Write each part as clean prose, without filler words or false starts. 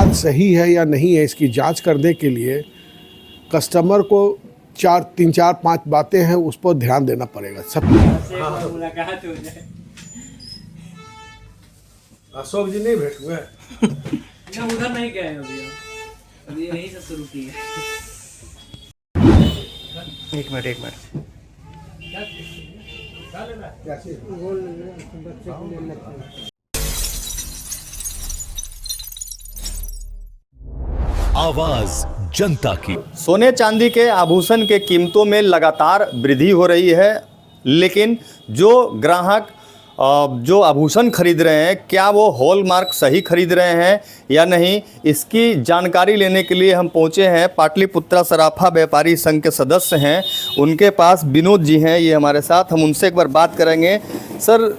बात सही है या नहीं है इसकी जांच करने के लिए कस्टमर को 3-4-5 बातें हैं उस पर ध्यान देना पड़ेगा। सब मुलाकात हो जाए। अशोक जी नहीं भेंट हुए ना, उधर नहीं गए हैं अभी यहीं से शुरू की है। एक मिनट आवाज जनता की। सोने चांदी के आभूषण के कीमतों में लगातार वृद्धि हो रही है, लेकिन जो ग्राहक जो आभूषण खरीद रहे हैं क्या वो हॉलमार्क सही खरीद रहे हैं या नहीं, इसकी जानकारी लेने के लिए हम पहुंचे हैं। पाटलिपुत्रा सराफा व्यापारी संघ के सदस्य हैं, उनके पास विनोद जी हैं, ये हमारे साथ, हम उनसे एक बार बात करेंगे। सर,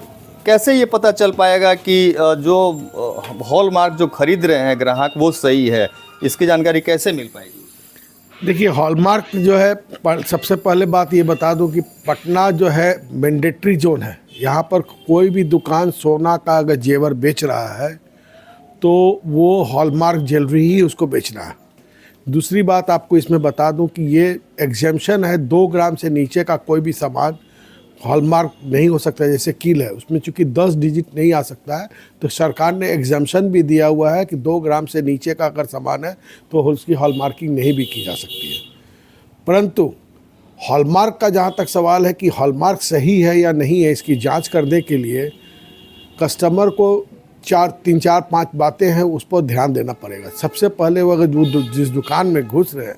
कैसे ये पता चल पाएगा कि जो हॉलमार्क जो खरीद रहे हैं ग्राहक वो सही है, इसकी जानकारी कैसे मिल पाएगी? देखिए, हॉलमार्क जो है, सबसे पहले बात ये बता दूं कि पटना जो है मैंडेटरी जोन है। यहाँ पर कोई भी दुकान सोना का अगर जेवर बेच रहा है तो वो हॉलमार्क ज्वेलरी ही उसको बेचना है। दूसरी बात आपको इसमें बता दूं कि ये एग्जेम्पशन है, 2 ग्राम से नीचे का कोई भी सामान हॉलमार्क नहीं हो सकता। जैसे कील है, उसमें चूंकि 10 डिजिट नहीं आ सकता है, तो सरकार ने एग्जेम्पशन भी दिया हुआ है कि 2 ग्राम से नीचे का अगर सामान है तो उसकी हॉलमार्किंग नहीं भी की जा सकती है। परंतु हॉलमार्क का जहाँ तक सवाल है कि हॉलमार्क सही है या नहीं है इसकी जांच करने के लिए कस्टमर को 3-4-5 बातें हैं उस पर ध्यान देना पड़ेगा। सबसे पहले वो अगर जिस दुकान में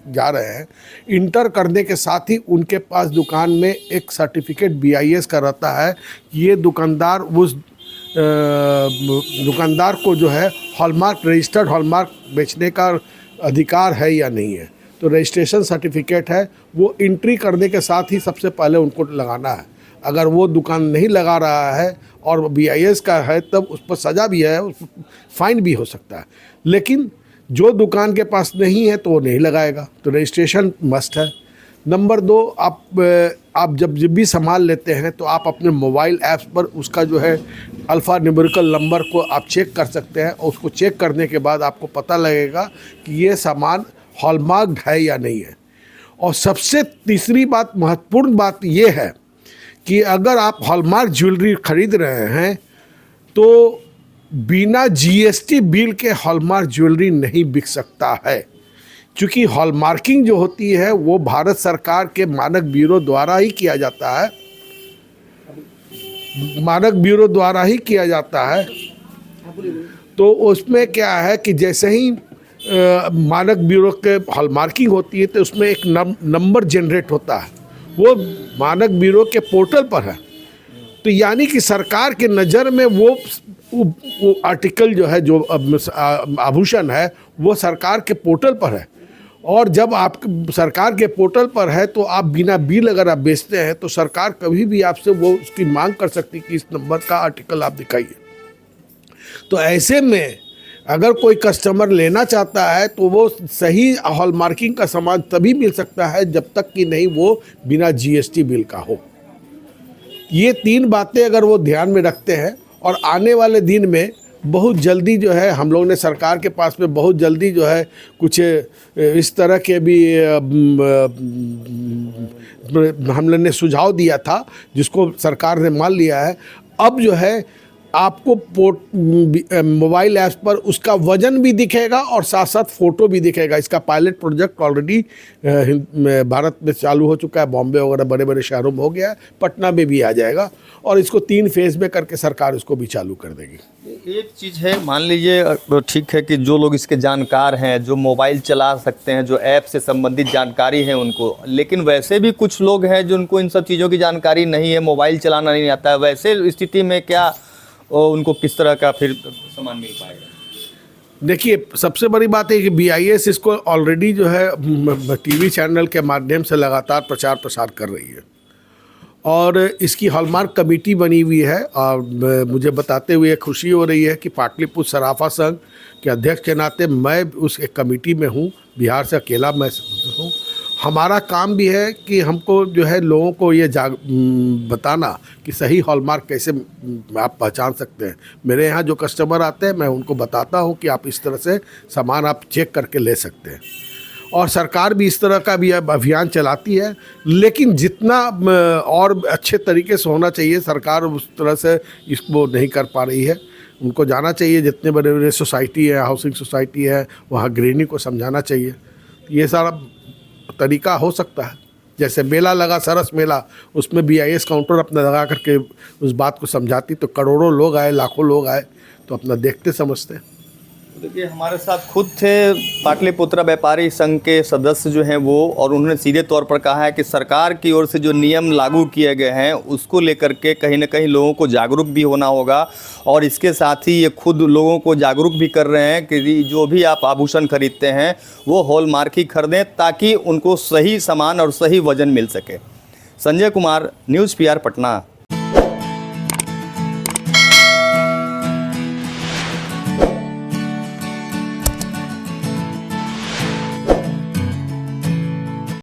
जा रहे हैं, इंटर करने के साथ ही उनके पास दुकान में एक सर्टिफिकेट BIS का रहता है कि ये दुकानदार उस दुकानदार को जो है हॉलमार्क, रजिस्टर्ड हॉलमार्क बेचने का अधिकार है या नहीं है। तो रजिस्ट्रेशन सर्टिफिकेट है, वो एंट्री करने के साथ ही सबसे पहले उनको लगाना है। अगर वो दुकान नहीं लगा रहा है और BIS का है तब उस पर सज़ा भी है, उस फाइन भी हो सकता है। लेकिन जो दुकान के पास नहीं है तो वो नहीं लगाएगा, तो रजिस्ट्रेशन मस्ट है। नंबर 2, आप जब भी सामान लेते हैं तो आप अपने मोबाइल ऐप्स पर उसका जो है अल्फ़ा न्यूमेरिकल नंबर को आप चेक कर सकते हैं, और उसको चेक करने के बाद आपको पता लगेगा कि ये सामान हॉलमार्क्ड है या नहीं है। और सबसे तीसरी बात, महत्वपूर्ण बात ये है कि अगर आप हॉलमार्क ज्वेलरी खरीद रहे हैं तो बिना GST बिल के हॉलमार्क ज्वेलरी नहीं बिक सकता है, क्योंकि हॉलमार्किंग जो होती है वो भारत सरकार के मानक ब्यूरो द्वारा ही किया जाता है। मानक ब्यूरो द्वारा ही किया जाता है। तो उसमें क्या है कि जैसे ही मानक ब्यूरो के हॉलमार्किंग होती है तो उसमें एक नंबर जनरेट होता है, वो मानक ब्यूरो के पोर्टल पर है। तो यानी कि सरकार के नज़र में वो आर्टिकल जो है, जो आभूषण है, वो सरकार के पोर्टल पर है। और जब आप सरकार के पोर्टल पर है तो आप बिना बिल अगर आप बेचते हैं तो सरकार कभी भी आपसे वो उसकी मांग कर सकती कि इस नंबर का आर्टिकल आप दिखाइए। तो ऐसे में अगर कोई कस्टमर लेना चाहता है तो वो सही हॉलमार्किंग का सामान तभी मिल सकता है जब तक कि नहीं वो बिना GST बिल का हो। ये 3 बातें अगर वो ध्यान में रखते हैं, और आने वाले दिन में बहुत जल्दी जो है हम लोग ने सरकार के पास में बहुत जल्दी जो है कुछ इस तरह के भी हम लोग ने सुझाव दिया था, जिसको सरकार ने मान लिया है। अब जो है आपको मोबाइल ऐप्स पर उसका वजन भी दिखेगा और साथ साथ फ़ोटो भी दिखेगा। इसका पायलट प्रोजेक्ट ऑलरेडी भारत में चालू हो चुका है, बॉम्बे वगैरह बड़े बड़े शहरों में हो गया है, पटना में भी आ जाएगा, और इसको 3 फेज़ में करके सरकार इसको भी चालू कर देगी। एक चीज़ है, मान लीजिए ठीक है कि जो लोग इसके जानकार हैं, जो मोबाइल चला सकते हैं, जो ऐप से संबंधित जानकारी है उनको, लेकिन वैसे भी कुछ लोग हैं जो उनको इन सब चीज़ों की जानकारी नहीं है, मोबाइल चलाना नहीं आता है। वैसे स्थिति में क्या उनको किस तरह का फिर सामान मिल पाएगा? देखिए, सबसे बड़ी बात है कि BIS इसको ऑलरेडी जो है TV चैनल के माध्यम से लगातार प्रचार प्रसार कर रही है, और इसकी हॉलमार्क कमेटी बनी हुई है। और मुझे बताते हुए खुशी हो रही है कि पाटलिपुत्र सराफा संघ के अध्यक्ष के नाते मैं उस एक कमेटी में हूँ, बिहार से अकेला मैं हूँ, हमारा काम भी है कि हमको जो है लोगों को ये बताना कि सही हॉलमार्क कैसे आप पहचान सकते हैं। मेरे यहाँ जो कस्टमर आते हैं मैं उनको बताता हूँ कि आप इस तरह से सामान आप चेक करके ले सकते हैं। और सरकार भी इस तरह का भी अब अभियान चलाती है, लेकिन जितना और अच्छे तरीके से होना चाहिए सरकार उस तरह से इसको नहीं कर पा रही है। उनको जाना चाहिए, जितने बड़े बड़े सोसाइटी है, हाउसिंग सोसाइटी है, वहाँ गृहिणी को समझाना चाहिए। ये सारा तरीका हो सकता है। जैसे मेला लगा, सरस मेला, उसमें BIS काउंटर अपना लगा करके उस बात को समझाती तो करोड़ों लोग आए, लाखों लोग आए, तो अपना देखते समझते। देखिए हमारे साथ खुद थे पाटलिपुत्र व्यापारी संघ के सदस्य जो हैं वो, और उन्होंने सीधे तौर पर कहा है कि सरकार की ओर से जो नियम लागू किए गए हैं उसको लेकर के कहीं ना कहीं लोगों को जागरूक भी होना होगा, और इसके साथ ही ये खुद लोगों को जागरूक भी कर रहे हैं कि जो भी आप आभूषण खरीदते हैं वो हॉलमार्क ही खरीदें ताकि उनको सही सामान और सही वजन मिल सके। Sanjay Kumar, news PR Patna.